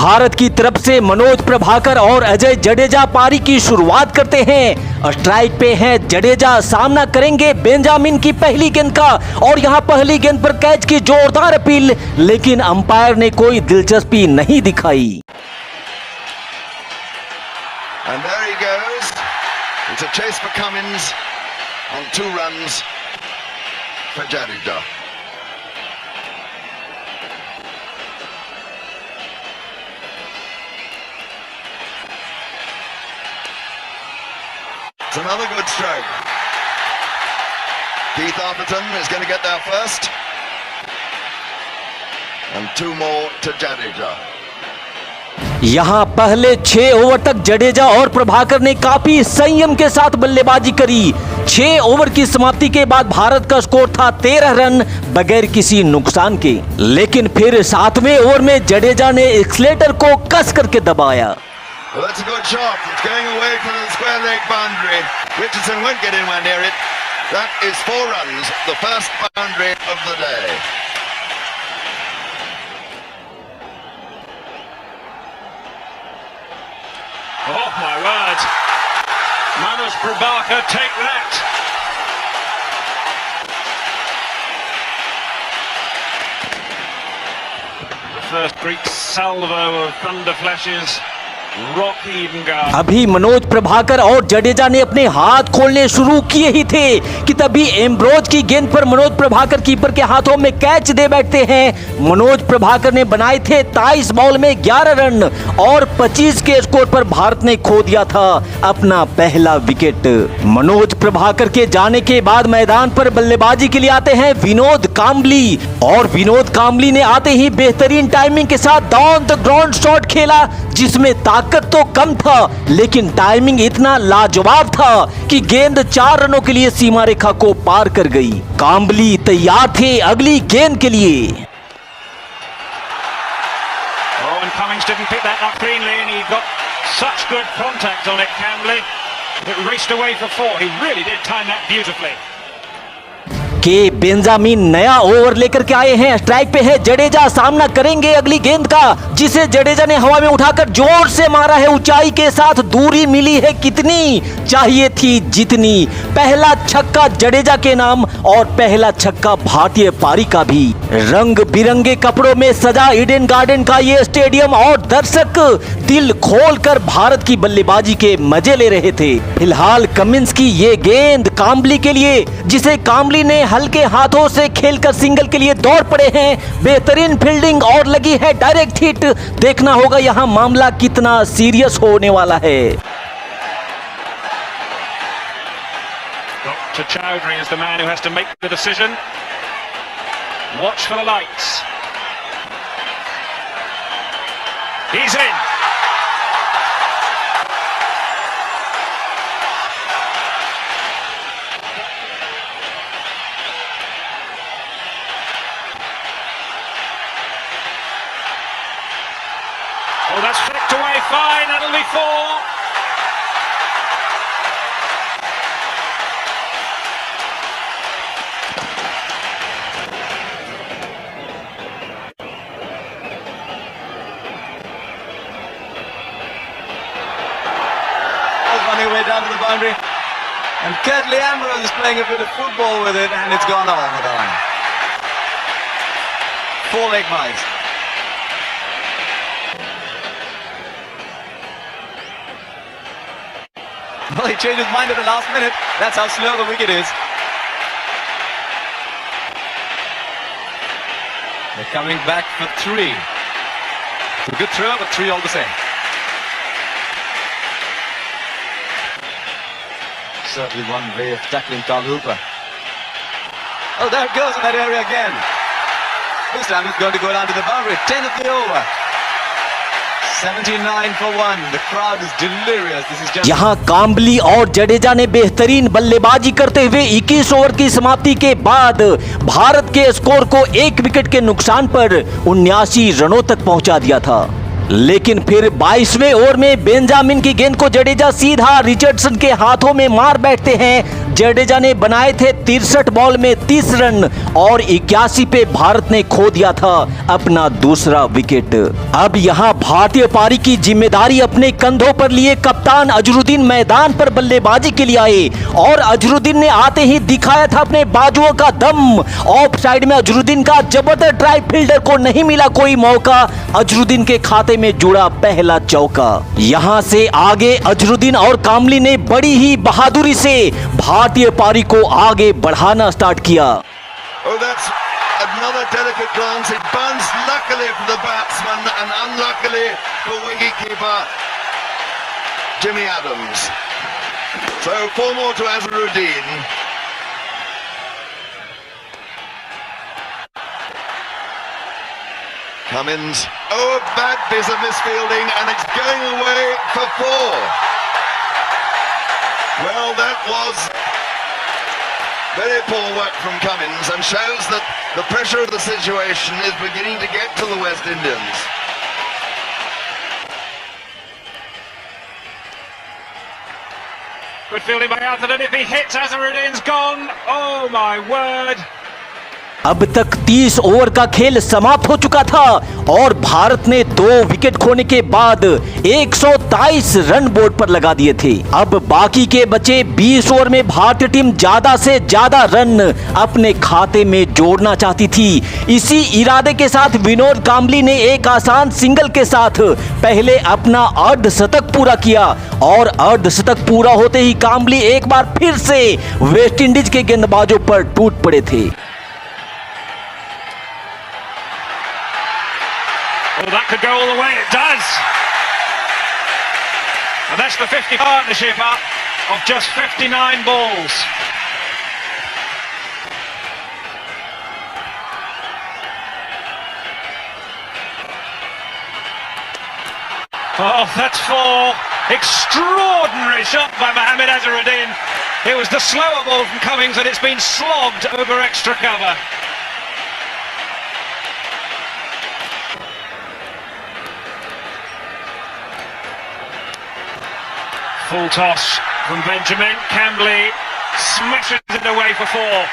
भारत की तरफ से मनोज प्रभाकर और अजय जडेजा पारी की शुरुआत करते हैं। स्ट्राइक पे हैं जडेजा, सामना करेंगे बेंजामिन की पहली गेंद का और यहां पहली गेंद पर कैच की जोरदार अपील, लेकिन अंपायर ने कोई दिलचस्पी नहीं दिखाई। And there he goes. It's a chase for Cummins on 2 runs for Jadeja. It's another good stroke. Keith Arthurton is going to get there first. And 2 more to Jadeja. यहां पहले 6 over तक जडेजा और प्रभाकर ने काफी संयम के साथ बल्लेबाजी करी। 6 ओवर की समाप्ति के बाद भारत का स्कोर था 13 रन बगैर किसी नुकसान के, लेकिन फिर 7वें ओवर में जडेजा ने एक्सीलेटर को कस करके दबाया। Well, that's a good shot. It's going away from the square leg boundary. Richardson won't get anywhere near it. That is 4 runs, the first boundary of the day. Oh my word! Manoj Prabhakar, take that! The first Greek salvo of thunder flashes. अभी मनोज प्रभाकर और जडेजा ने अपने हाथ खोलने शुरू किए ही थे कि तभी एम्ब्रोज की गेंद पर मनोज प्रभाकर कीपर के हाथों में कैच दे बैठते हैं। मनोज प्रभाकर ने बनाए थे 23 बॉल में 11 रन और 25 के स्कोर पर भारत ने खो दिया था अपना पहला विकेट। मनोज प्रभाकर के जाने के बाद मैदान पर बल्लेबाजी के लिए आते हैं विनोद कांबली, और विनोद कांबली ने आते ही बेहतरीन टाइमिंग के साथ डाउन द ग्राउंड शॉट खेला, जिसमें ताकत तो कम था लेकिन टाइमिंग इतना लाजवाब था कि गेंद 4 रनों के लिए सीमा रेखा को पार कर गई। कांबली तैयार थे अगली गेंद के लिए। Cummins didn't pick that up cleanly and he got such good contact on it, Campbell. It raced away for 4. He really did time that beautifully. के बेंजामिन नया ओवर लेकर के आए हैं। स्ट्राइक पे है जडेजा, सामना करेंगे अगली गेंद का, जिसे जडेजा ने हवा में उठाकर जोर से मारा है। ऊंचाई के साथ दूरी मिली है कितनी, चाहिए थी जितनी। पहला छक्का जडेजा के नाम और पहला छक्का भारतीय पारी का भी। रंग बिरंगे कपड़ों में सजा ईडन गार्डन का ये स्टेडियम और दर्शक दिल खोलकर भारत की बल्लेबाजी के मजे ले रहे थे। फिलहाल कमिंस की ये गेंद कांबली के लिए, जिसे कांबली ने हल्के हाथों से खेलकर सिंगल के लिए दौड़ पड़े हैं। बेहतरीन फील्डिंग और लगी है डायरेक्ट हिट। देखना होगा यहां मामला कितना सीरियस होने वाला है। Dr. Chowdhury is the man who has to make the decision. Watch for the lights. He's in. Oh, that's flicked away fine. That'll be 4. Running away down to the boundary, and Curtly Ambrose is playing a bit of football with it, and it's gone over the line. 4-leg mice. Well, he changed his mind at the last minute. That's how slow the wicket is. They're coming back for 3. It's a good throw, but 3 all the same. Certainly one way of tackling Tom Hooper. Oh, there it goes in that area again. This time it's going to go down to the boundary. 10 of the over. 79 for 1. The crowd is delirious. This is just... यहाँ कांबली और जडेजा ने बेहतरीन बल्लेबाजी करते हुए 21 over की समाप्ति के बाद भारत के स्कोर को 1 विकेट के नुकसान पर 79 रनों तक पहुंचा दिया था। लेकिन फिर 22वें ओवर में बेंजामिन की गेंद को जडेजा सीधा रिचर्डसन के हाथों में मार बैठते हैं। जडेजा ने बनाए थे 63 बॉल में 30 रन और 81 पे भारत ने खो दिया था अपना दूसरा विकेट। अब यहां भारतीय पारी की जिम्मेदारी अपने कंधों पर लिए कप्तान अजरुद्दीन मैदान पर बल्लेबाजी के लिए आए और अजरुद्दीन ने आते ही दिखाया था अपने बाजुओं का दम। ऑफ साइड में अजरुद्दीन का जबरदस्त ड्राइव, फील्डर को नहीं मिला कोई मौका। अजरुद्दीन के खाते में जुड़ा पहला चौका। यहां से आगे अजरुद्दीन और कामली ने बड़ी ही बहादुरी से भारतीय पारी को आगे बढ़ाना स्टार्ट किया। Oh, that's another delicate glance. It bounced luckily for the batsman and unluckily for wicketkeeper Jimmy Adams. So 4 more to Azharuddin. Cummins. Oh, a bad piece of misfielding and it's going away for 4. Well, that was very poor work from Cummins and shows that the pressure of the situation is beginning to get to the West Indians. Good fielding by Atherton. If he hits, Azharuddin's gone. Oh my word. अब तक 30 over का खेल समाप्त हो चुका था और भारत ने 2 विकेट खोने के बाद 123 रन बोर्ड पर लगा दिए थे। अब बाकी के बचे 20 ओवर में भारतीय टीम ज्यादा से ज्यादा रन अपने खाते में जोड़ना चाहती थी। इसी इरादे के साथ विनोद कांबली ने एक आसान सिंगल के साथ पहले अपना अर्धशतक पूरा किया और अर्धशतक पूरा होते ही कांबली एक बार फिर से वेस्टइंडीज के गेंदबाजों पर टूट पड़े थे। Oh, that could go all the way, it does. And that's the 50 partnership up of just 59 balls. Oh, that's 4. Extraordinary shot by Mohamed Azharuddin. It was the slower ball from Cummings and it's been slogged over extra cover. Full toss from Benjamin. Cambley smashes it away for 4.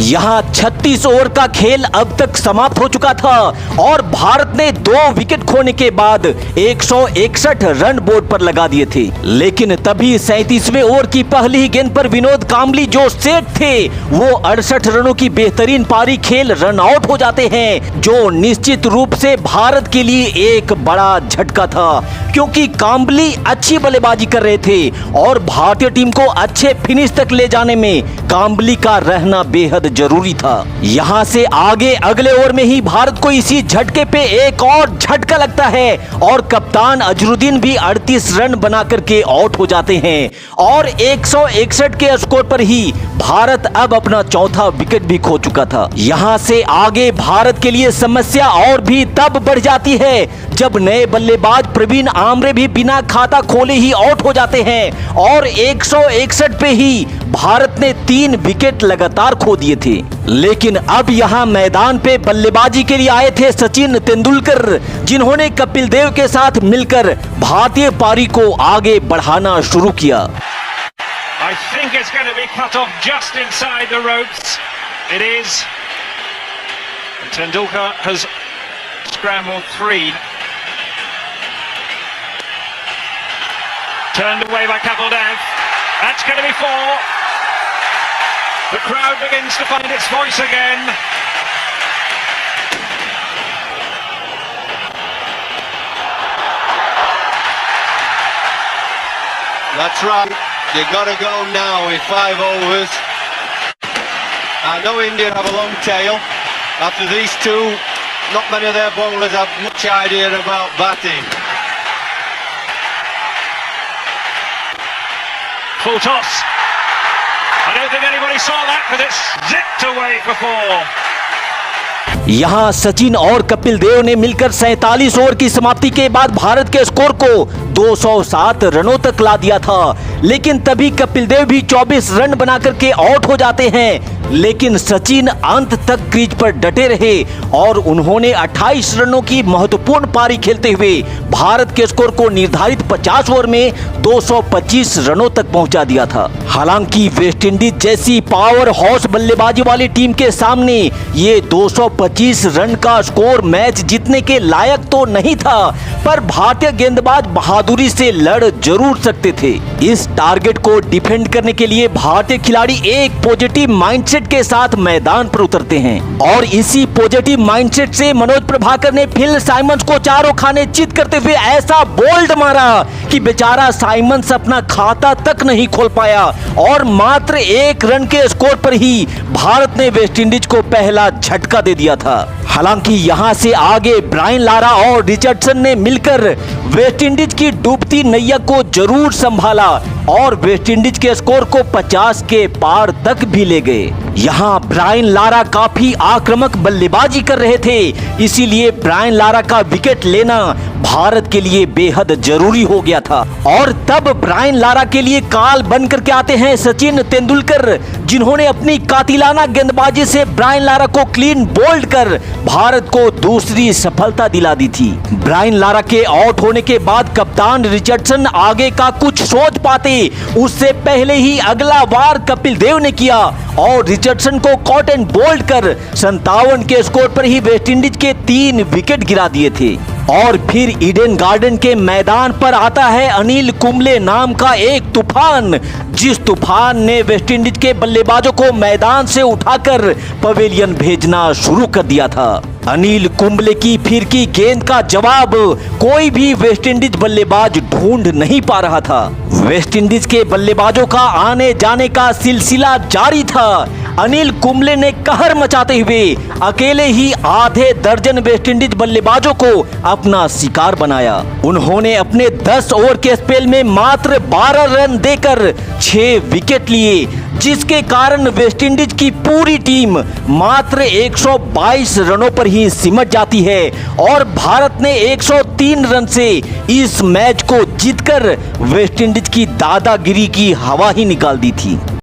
यहां 36 over का खेल अब तक समाप्त हो चुका था और भारत ने 2 विकेट खोने के बाद 161 रन बोर्ड पर लगा दिए थे। लेकिन तभी 37वें ओवर की पहली ही गेंद पर विनोद कांबली जो सेट थे वो 68 रनों की बेहतरीन पारी खेल रन आउट हो जाते हैं, जो निश्चित रूप से भारत के लिए एक बड़ा झटका था क्योंकि कांबली अच्छी बल्लेबाजी कर रहे थे और भारतीय टीम को अच्छे फिनिश तक ले जाने में कांबली का रहना बेहद जरूरी था। यहां से आगे अगले ओवर में ही भारत को इसी झटके पे एक और झटका लगता है और कप्तान अजरुद्दीन भी 38 रन बना करके आउट हो जाते हैं और 161 के स्कोर पर ही भारत अब अपना चौथा विकेट भी खो चुका था। यहां से आगे भारत के लिए समस्या और भी तब बढ़ जाती है जब नए बल्लेबाज प्रवीण आमरे भी बिना खाता खोले ही आउट हो जाते हैं और 161 पे ही भारत ने 3 विकेट लगातार खो दिए थे। लेकिन अब यहां मैदान पे बल्लेबाजी के लिए आए थे सचिन तेंदुलकर, जिन्होंने कपिल देव के साथ मिलकर भारतीय पारी को आगे बढ़ाना शुरू किया। I think it's going to be cut off just inside the ropes. It is. Tendulkar has scrambled 3. Turned away by Kapildev. That's going to be 4. The crowd begins to find its voice again. That's right. You got to go now with 5 overs. I know India have a long tail. After these 2, not many of their bowlers have much idea about batting. Full toss. I don't think anybody saw that because it's zipped away for 4. यहाँ सचिन और कपिल देव ने मिलकर 47 over की समाप्ति के बाद भारत के score को 207 रनों तक ला दिया था, लेकिन तभी कपिल देव भी 24 रन बनाकर के आउट हो जाते हैं। लेकिन सचिन अंत तक क्रीज पर डटे रहे और उन्होंने 28 रनों की महत्वपूर्ण पारी खेलते हुए भारत के स्कोर को निर्धारित 50 ओवर में 225 रनों तक पहुंचा दिया था। हालांकि वेस्टइंडीज जैसी पावर हाउस बल्लेबाजी वाली टीम के सामने ये 225 रन का स्कोर मैच जीतने के लायक तो नहीं था, पर भारतीय गेंदबाज बहादुरी से लड़ जरूर सकते थे। इस टारगेट को डिफेंड करने के लिए भारतीय खिलाड़ी एक पॉजिटिव माइंडसेट के साथ मैदान पर उतरते हैं और इसी पॉजिटिव माइंडसेट से मनोज प्रभाकर ने फिल साइमंस को चारों खाने चित करते हुए ऐसा बोल्ड मारा कि बेचारा साइमंस अपना खाता तक नहीं खोल पाया और मात्र 1 रन के स्कोर पर ही भारत ने वेस्टइंडीज को पहला झटका दे दिया था। हालांकि यहां से आगे ब्रायन लारा और रिचर्डसन ने मिलकर वेस्टइंडीज की डूबती नैया को जरूर संभाला और वेस्टइंडीज के स्कोर को 50 के पार तक भी ले गए। यहाँ ब्रायन लारा काफी आक्रामक बल्लेबाजी कर रहे थे, इसीलिए ब्रायन लारा का विकेट लेना भारत के लिए बेहद जरूरी हो गया था। और तब ब्रायन लारा के लिए काल बन करके आते हैं सचिन तेंदुलकर, जिन्होंने अपनी कातिलाना गेंदबाजी से ब्रायन लारा को क्लीन बोल्ड कर भारत को दूसरी सफलता दिला दी थी। ब्रायन लारा के आउट होने के बाद कप्तान रिचर्डसन आगे का कुछ सोच पाते उससे पहले ही अगला वार कपिल देव ने किया और रिचर्डसन को कॉट एंड बोल्ड कर 57 के स्कोर पर ही वेस्टइंडीज के 3 विकेट गिरा दिए थे। और फिर ईडन गार्डन के मैदान पर आता है अनिल कुंबले नाम का एक तूफान, जिस तूफान ने वेस्टइंडीज के बल्लेबाजों को मैदान से उठाकर पवेलियन भेजना शुरू कर दिया था। अनिल कुंबले की फिरकी गेंद का जवाब कोई भी वेस्टइंडीज बल्लेबाज ढूंढ नहीं पा रहा था। वेस्टइंडीज के बल्लेबाजों का आने जाने का सिलसिला जारी था। अनिल कुंबले ने कहर मचाते हुए अकेले ही आधे दर्जन वेस्टइंडीज बल्लेबाजों को अपना शिकार बनाया। उन्होंने अपने 10 ओवर के स्पेल में मात्र 12 रन देकर 6 विकेट लिए, जिसके कारण वेस्टइंडीज की पूरी टीम मात्र 122 रनों पर ही सिमट जाती है और भारत ने 103 रन से इस मैच को जीतकर वेस्टइंडीज की दादागिरी की हवा ही निकाल दी थी।